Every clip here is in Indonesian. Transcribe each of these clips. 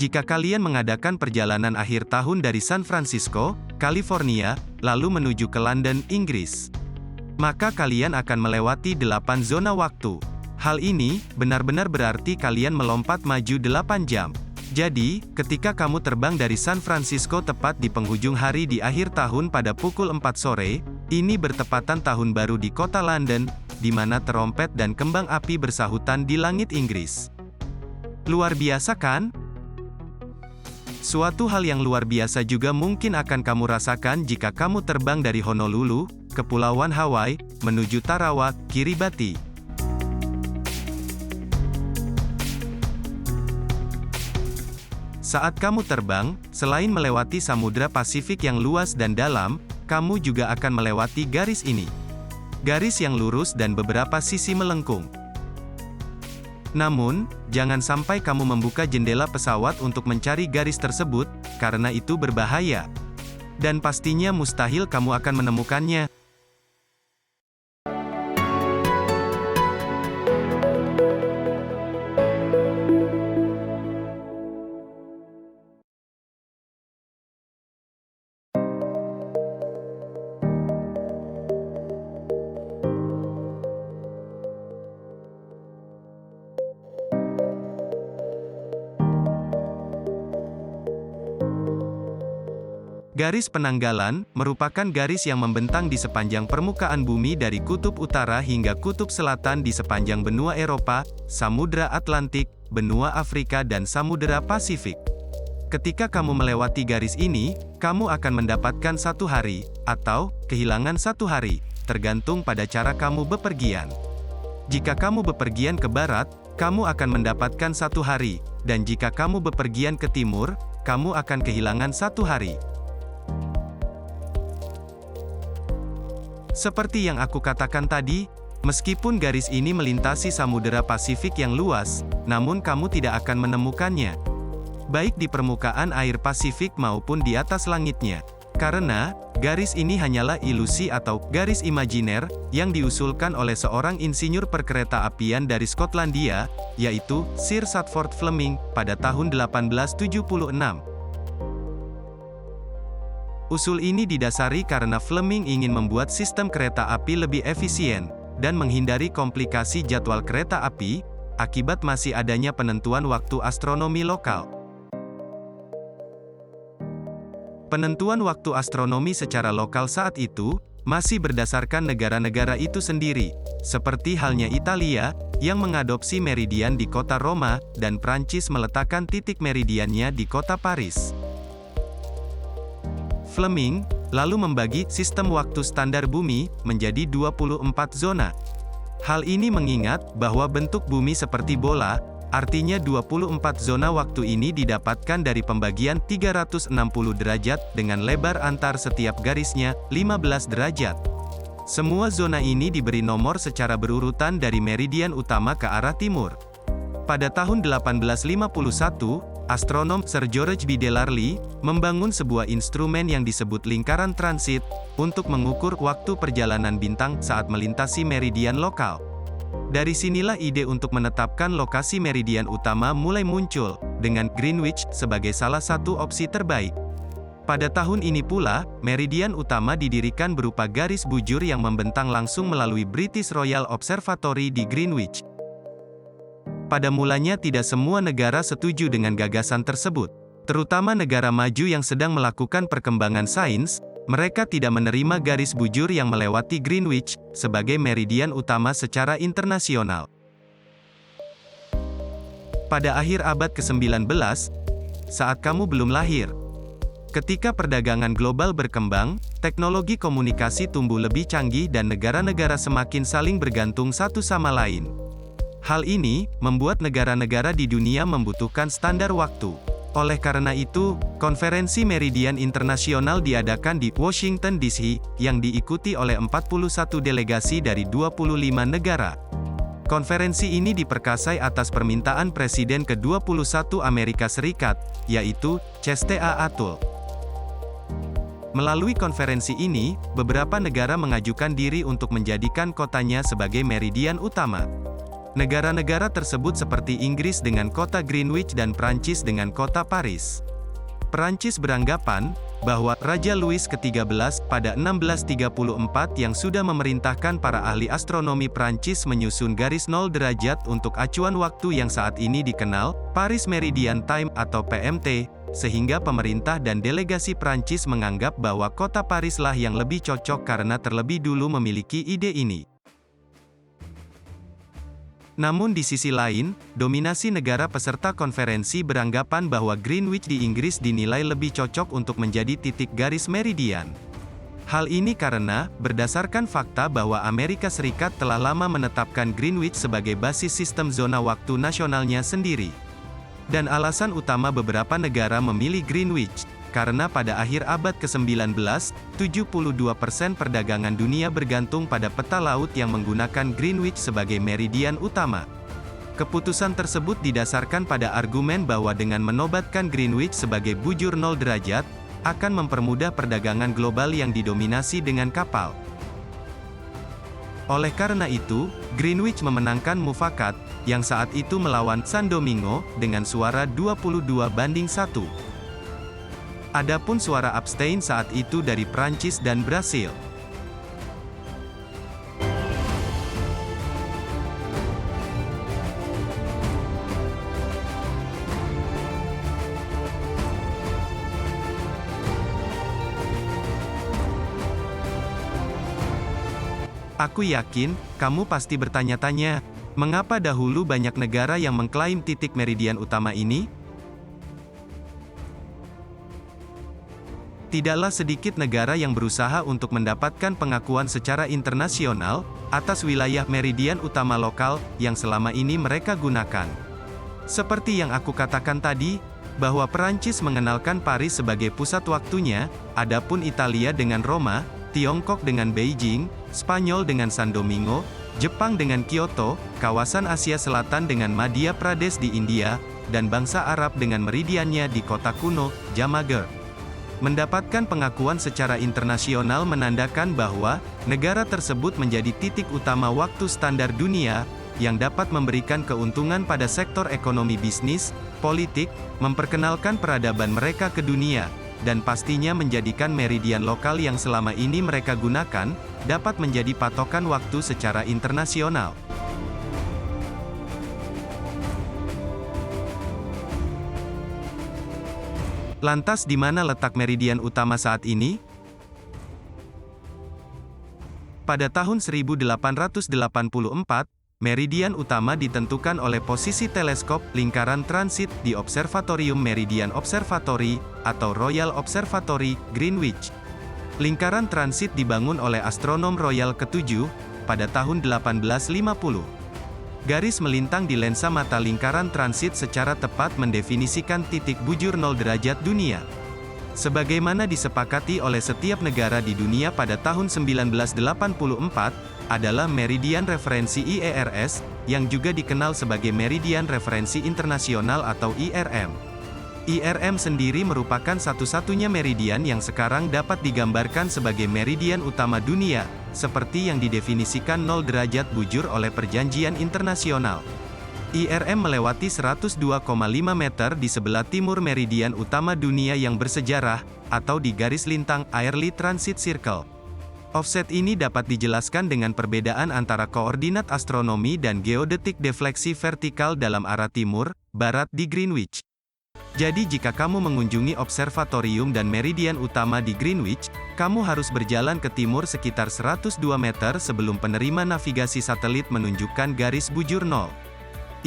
Jika kalian mengadakan perjalanan akhir tahun dari San Francisco, California, lalu menuju ke London, Inggris, maka kalian akan melewati 8 zona waktu. Hal ini benar-benar berarti kalian melompat maju 8 jam. Jadi, ketika kamu terbang dari San Francisco tepat di penghujung hari di akhir tahun pada pukul 4 sore, ini bertepatan tahun baru di kota London, di mana trompet dan kembang api bersahutan di langit Inggris. Luar biasa kan? Suatu hal yang luar biasa juga mungkin akan kamu rasakan jika kamu terbang dari Honolulu, Kepulauan Hawaii, menuju Tarawa, Kiribati. Saat kamu terbang, selain melewati Samudra Pasifik yang luas dan dalam, kamu juga akan melewati garis ini. Garis yang lurus dan beberapa sisi melengkung. Namun, jangan sampai kamu membuka jendela pesawat untuk mencari garis tersebut, karena itu berbahaya. Dan pastinya mustahil kamu akan menemukannya. Garis penanggalan merupakan garis yang membentang di sepanjang permukaan bumi dari kutub utara hingga kutub selatan di sepanjang benua Eropa, Samudra Atlantik, benua Afrika dan Samudra Pasifik. Ketika kamu melewati garis ini, kamu akan mendapatkan 1 hari, atau kehilangan 1 hari, tergantung pada cara kamu bepergian. Jika kamu bepergian ke barat, kamu akan mendapatkan 1 hari, dan jika kamu bepergian ke timur, kamu akan kehilangan 1 hari. Seperti yang aku katakan tadi, meskipun garis ini melintasi Samudera Pasifik yang luas, namun kamu tidak akan menemukannya. Baik di permukaan air Pasifik maupun di atas langitnya. Karena, garis ini hanyalah ilusi atau garis imajiner, yang diusulkan oleh seorang insinyur perkereta-apian dari Skotlandia, yaitu Sir Stratford Fleming, pada tahun 1876. Usul ini didasari karena Fleming ingin membuat sistem kereta api lebih efisien, dan menghindari komplikasi jadwal kereta api, akibat masih adanya penentuan waktu astronomi lokal. Penentuan waktu astronomi secara lokal saat itu, masih berdasarkan negara-negara itu sendiri, seperti halnya Italia, yang mengadopsi meridian di kota Roma, dan Prancis meletakkan titik meridiannya di kota Paris. Fleming lalu membagi sistem waktu standar bumi menjadi 24 zona. Hal ini mengingat bahwa bentuk bumi seperti bola, artinya 24 zona waktu ini didapatkan dari pembagian 360 derajat dengan lebar antar setiap garisnya 15 derajat. Semua zona ini diberi nomor secara berurutan dari meridian utama ke arah timur. Pada tahun 1851, astronom Sir George B. Delarly membangun sebuah instrumen yang disebut lingkaran transit untuk mengukur waktu perjalanan bintang saat melintasi meridian lokal. Dari sinilah ide untuk menetapkan lokasi meridian utama mulai muncul, dengan Greenwich sebagai salah satu opsi terbaik. Pada tahun ini pula, meridian utama didirikan berupa garis bujur yang membentang langsung melalui British Royal Observatory di Greenwich. Pada mulanya tidak semua negara setuju dengan gagasan tersebut. Terutama negara maju yang sedang melakukan perkembangan sains, mereka tidak menerima garis bujur yang melewati Greenwich, sebagai meridian utama secara internasional. Pada akhir abad ke-19, saat kamu belum lahir, ketika perdagangan global berkembang, teknologi komunikasi tumbuh lebih canggih dan negara-negara semakin saling bergantung satu sama lain. Hal ini membuat negara-negara di dunia membutuhkan standar waktu. Oleh karena itu, Konferensi Meridian Internasional diadakan di Washington DC, yang diikuti oleh 41 delegasi dari 25 negara. Konferensi ini diperkasai atas permintaan Presiden ke-21 Amerika Serikat, yaitu Chester Atul. Melalui konferensi ini, beberapa negara mengajukan diri untuk menjadikan kotanya sebagai meridian utama. Negara-negara tersebut seperti Inggris dengan kota Greenwich dan Prancis dengan kota Paris. Perancis beranggapan bahwa Raja Louis XIII pada 1634 yang sudah memerintahkan para ahli astronomi Prancis menyusun garis 0 derajat untuk acuan waktu yang saat ini dikenal Paris Meridian Time atau PMT, sehingga pemerintah dan delegasi Prancis menganggap bahwa kota Parislah yang lebih cocok karena terlebih dulu memiliki ide ini. Namun di sisi lain, dominasi negara peserta konferensi beranggapan bahwa Greenwich di Inggris dinilai lebih cocok untuk menjadi titik garis meridian. Hal ini karena, berdasarkan fakta bahwa Amerika Serikat telah lama menetapkan Greenwich sebagai basis sistem zona waktu nasionalnya sendiri. Dan alasan utama beberapa negara memilih Greenwich, karena pada akhir abad ke-19, 72% perdagangan dunia bergantung pada peta laut yang menggunakan Greenwich sebagai meridian utama. Keputusan tersebut didasarkan pada argumen bahwa dengan menobatkan Greenwich sebagai bujur 0 derajat, akan mempermudah perdagangan global yang didominasi dengan kapal. Oleh karena itu, Greenwich memenangkan mufakat, yang saat itu melawan San Domingo, dengan suara 22-1. Adapun suara abstain saat itu dari Prancis dan Brasil. Aku yakin, kamu pasti bertanya-tanya, mengapa dahulu banyak negara yang mengklaim titik meridian utama ini? Tidaklah sedikit negara yang berusaha untuk mendapatkan pengakuan secara internasional atas wilayah meridian utama lokal yang selama ini mereka gunakan. Seperti yang aku katakan tadi, bahwa Perancis mengenalkan Paris sebagai pusat waktunya, adapun Italia dengan Roma, Tiongkok dengan Beijing, Spanyol dengan San Domingo, Jepang dengan Kyoto, kawasan Asia Selatan dengan Madhya Pradesh di India, dan bangsa Arab dengan meridiannya di kota kuno, Jamagir. Mendapatkan pengakuan secara internasional menandakan bahwa negara tersebut menjadi titik utama waktu standar dunia yang dapat memberikan keuntungan pada sektor ekonomi bisnis, politik, memperkenalkan peradaban mereka ke dunia, dan pastinya menjadikan meridian lokal yang selama ini mereka gunakan dapat menjadi patokan waktu secara internasional. Lantas di mana letak meridian utama saat ini? Pada tahun 1884, meridian utama ditentukan oleh posisi teleskop lingkaran transit di Observatorium Meridian Observatory atau Royal Observatory, Greenwich. Lingkaran transit dibangun oleh astronom royal ke-7 pada tahun 1850. Garis melintang di lensa mata lingkaran transit secara tepat mendefinisikan titik bujur 0 derajat dunia. Sebagaimana disepakati oleh setiap negara di dunia pada tahun 1984, adalah meridian referensi IERS, yang juga dikenal sebagai meridian referensi internasional atau IRM. IRM sendiri merupakan satu-satunya meridian yang sekarang dapat digambarkan sebagai meridian utama dunia, seperti yang didefinisikan 0 derajat bujur oleh perjanjian internasional. IRM melewati 102,5 meter di sebelah timur meridian utama dunia yang bersejarah, atau di garis lintang Early Transit Circle. Offset ini dapat dijelaskan dengan perbedaan antara koordinat astronomi dan geodetik defleksi vertikal dalam arah timur, barat di Greenwich. Jadi jika kamu mengunjungi observatorium dan meridian utama di Greenwich, kamu harus berjalan ke timur sekitar 102 meter sebelum penerima navigasi satelit menunjukkan garis bujur 0.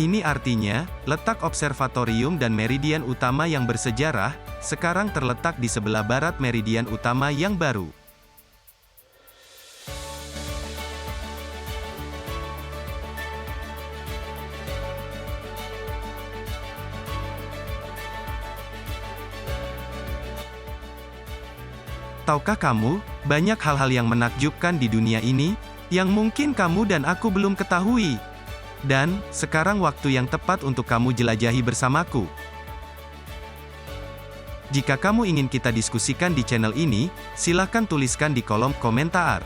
Ini artinya, letak observatorium dan meridian utama yang bersejarah, sekarang terletak di sebelah barat meridian utama yang baru. Tahukah kamu, banyak hal-hal yang menakjubkan di dunia ini, yang mungkin kamu dan aku belum ketahui. Dan, sekarang waktu yang tepat untuk kamu jelajahi bersamaku. Jika kamu ingin kita diskusikan di channel ini, silakan tuliskan di kolom komentar.